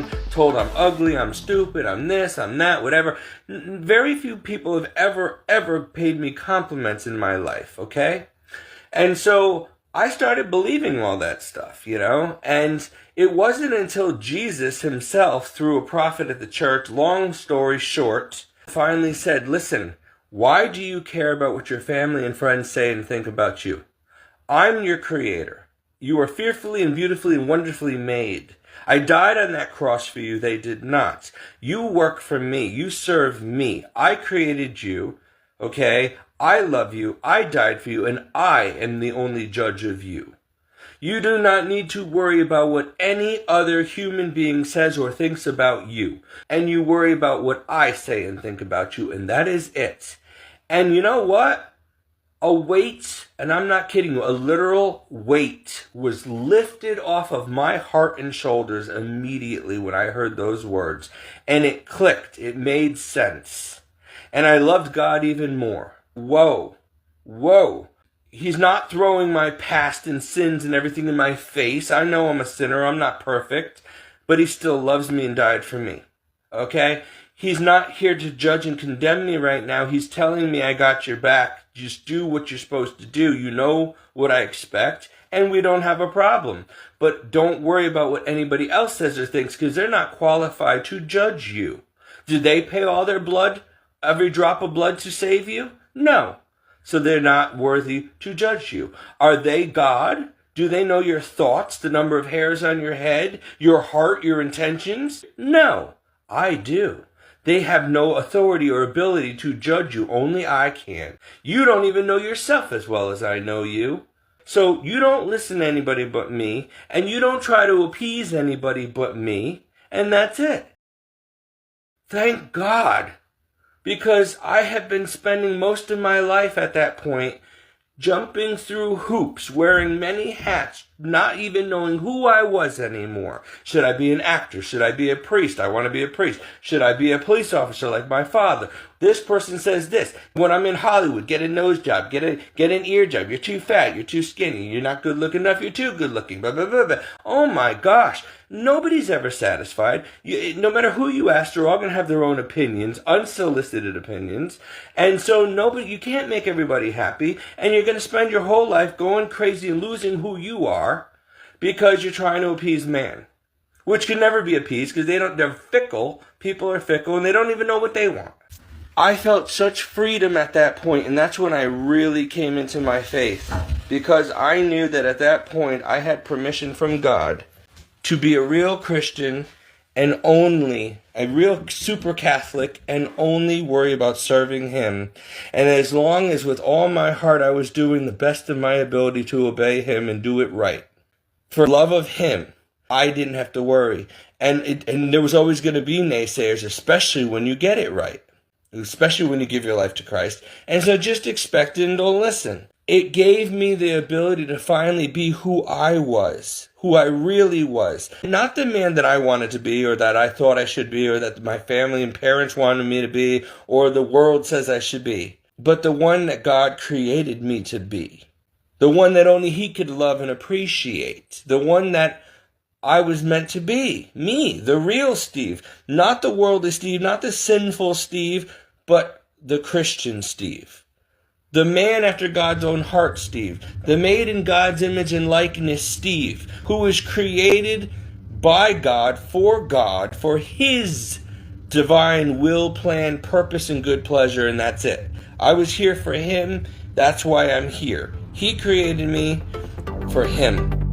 down, told I'm ugly, I'm stupid, I'm this, I'm that, whatever. Very few people have ever paid me compliments in my life, okay? And so I started believing all that stuff, and it wasn't until Jesus himself, through a prophet at the church, long story short, finally said, listen, why do you care about what your family and friends say and think about you? I'm your creator. You are fearfully and beautifully and wonderfully made. I died on that cross for you. They did not. You work for me. You serve me. I created you. Okay? I love you. I died for you. And I am the only judge of you. You do not need to worry about what any other human being says or thinks about you. And you worry about what I say and think about you. And that is it. And you know what? A weight, and I'm not kidding you, a literal weight was lifted off of my heart and shoulders immediately when I heard those words. And it clicked. It made sense. And I loved God even more. Whoa. He's not throwing my past and sins and everything in my face. I know I'm a sinner. I'm not perfect. But he still loves me and died for me. Okay? He's not here to judge and condemn me right now. He's telling me I got your back. Just do what you're supposed to do. You know what I expect. And we don't have a problem. But don't worry about what anybody else says or thinks, because they're not qualified to judge you. Did they pay all their blood, every drop of blood, to save you? No. So they're not worthy to judge you. Are they God? Do they know your thoughts, the number of hairs on your head, your heart, your intentions? No, I do. They have no authority or ability to judge you. Only I can. You don't even know yourself as well as I know you. So you don't listen to anybody but me, and you don't try to appease anybody but me, and that's it. Thank God. Because I have been spending most of my life at that point jumping through hoops, wearing many hats, not even knowing who I was anymore. Should I be an actor? Should I be a priest? I want to be a priest. Should I be a police officer like my father? This person says this. When I'm in Hollywood, get a nose job, get an ear job. You're too fat, you're too skinny, you're not good looking enough, you're too good looking, blah, blah, blah, blah. Oh my gosh. Nobody's ever satisfied. No matter who you ask, they're all going to have their own opinions, unsolicited opinions. And so you can't make everybody happy, and you're going to spend your whole life going crazy and losing who you are because you're trying to appease man, which can never be appeased because they're fickle. People are fickle, and they don't even know what they want. I felt such freedom at that point, and that's when I really came into my faith, because I knew that at that point I had permission from God to be a real Christian and only a real super Catholic and only worry about serving him. And as long as with all my heart I was doing the best of my ability to obey him and do it right, for love of him, I didn't have to worry. And there was always going to be naysayers, especially when you get it right, especially when you give your life to Christ. And so just expect it and don't listen. It gave me the ability to finally be who I was, who I really was. Not the man that I wanted to be, or that I thought I should be, or that my family and parents wanted me to be, or the world says I should be, but the one that God created me to be. The one that only he could love and appreciate. The one that I was meant to be. Me, the real Steve. Not the worldly Steve, not the sinful Steve, but the Christian Steve. The man after God's own heart, Steve. The made in God's image and likeness, Steve. Who was created by God, for his divine will, plan, purpose, and good pleasure, and that's it. I was here for him. That's why I'm here. He created me for him.